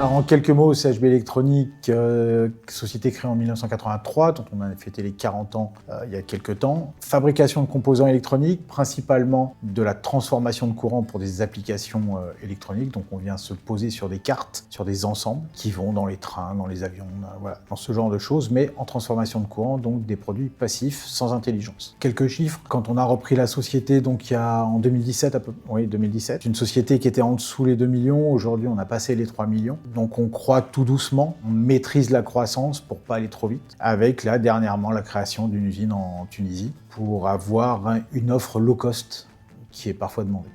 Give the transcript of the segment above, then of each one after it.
Alors, en quelques mots, CHB Électronique, société créée en 1983, dont on a fêté les 40 ans il y a quelques temps. Fabrication de composants électroniques, principalement de la transformation de courant pour des applications électroniques. Donc on vient se poser sur des cartes, sur des ensembles qui vont dans les trains, dans les avions, voilà, dans ce genre de choses, mais en transformation de courant, donc des produits passifs, sans intelligence. Quelques chiffres, quand on a repris la société, donc il y a en 2017, 2017, une société qui était en dessous les 2 millions, aujourd'hui on a passé les 3 millions. Donc on croît tout doucement, on maîtrise la croissance pour pas aller trop vite, avec là dernièrement la création d'une usine en Tunisie pour avoir une offre low cost qui est parfois demandée.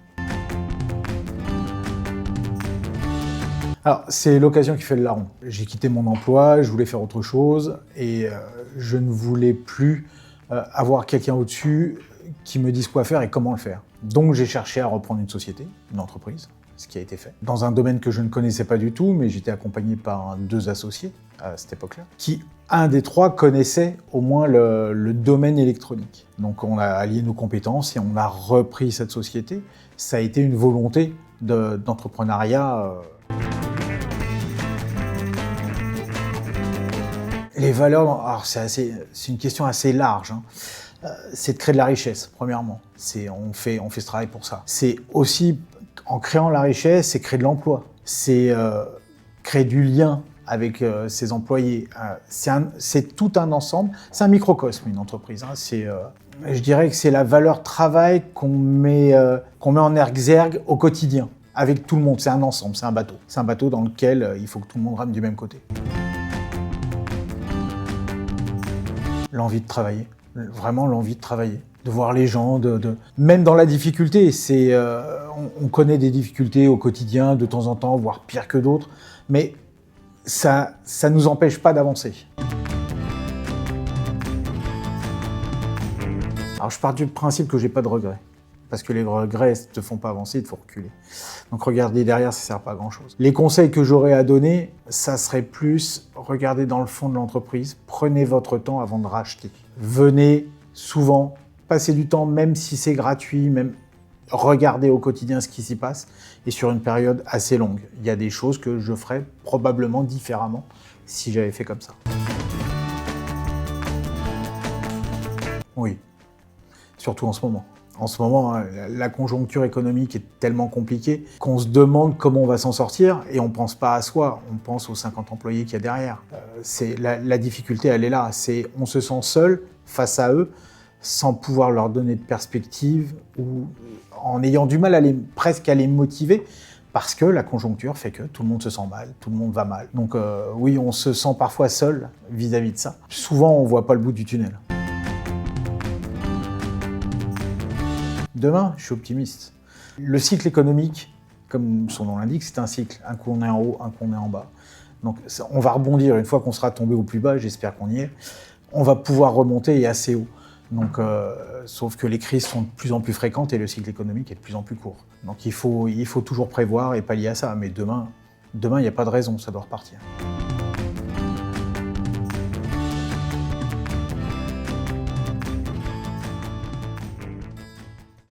Alors c'est l'occasion qui fait le larron. J'ai quitté mon emploi, je voulais faire autre chose et je ne voulais plus avoir quelqu'un au-dessus qui me dise quoi faire et comment le faire. Donc j'ai cherché à reprendre une société, une entreprise, ce qui a été fait. Dans un domaine que je ne connaissais pas du tout, mais j'étais accompagné par 2 associés à cette époque-là, qui, un des 3, connaissait au moins le domaine électronique. Donc on a allié nos compétences et on a repris cette société. Ça a été une volonté d'entrepreneuriat. Les valeurs, alors c'est une question assez large, hein. C'est de créer de la richesse, premièrement. On fait ce travail pour ça. C'est aussi, en créant la richesse, c'est créer de l'emploi. C'est créer du lien avec ses employés. C'est tout un ensemble. C'est un microcosme, une entreprise, hein. Je dirais que c'est la valeur travail qu'on met en exergue au quotidien, avec tout le monde. C'est un ensemble, c'est un bateau. C'est un bateau dans lequel il faut que tout le monde rame du même côté. L'envie de travailler. Vraiment l'envie de travailler, de voir les gens, même dans la difficulté. On connaît des difficultés au quotidien, de temps en temps, voire pire que d'autres, mais ça nous empêche pas d'avancer. Alors je pars du principe que j'ai pas de regrets, parce que les regrets ne te font pas avancer, il te faut reculer. Donc regarder derrière, ça sert pas à grand chose. Les conseils que j'aurais à donner, ça serait plus regardez dans le fond de l'entreprise, prenez votre temps avant de racheter. Venez souvent, passez du temps, même si c'est gratuit, même regardez au quotidien ce qui s'y passe, et sur une période assez longue. Il y a des choses que je ferais probablement différemment si j'avais fait comme ça. Oui, surtout en ce moment. En ce moment, la conjoncture économique est tellement compliquée qu'on se demande comment on va s'en sortir et on ne pense pas à soi, on pense aux 50 employés qu'il y a derrière. La difficulté, elle est là. On se sent seul face à eux sans pouvoir leur donner de perspective ou en ayant du mal presque à les motiver parce que la conjoncture fait que tout le monde se sent mal, tout le monde va mal. Donc oui, on se sent parfois seul vis-à-vis de ça. Souvent, on ne voit pas le bout du tunnel. Demain, je suis optimiste. Le cycle économique, comme son nom l'indique, c'est un cycle. Un coup on est en haut, un coup on est en bas. Donc on va rebondir une fois qu'on sera tombé au plus bas, j'espère qu'on y est. On va pouvoir remonter et assez haut. Donc, sauf que les crises sont de plus en plus fréquentes et le cycle économique est de plus en plus court. Donc il faut toujours prévoir et pallier à ça. Mais demain, il n'y a pas de raison, ça doit repartir.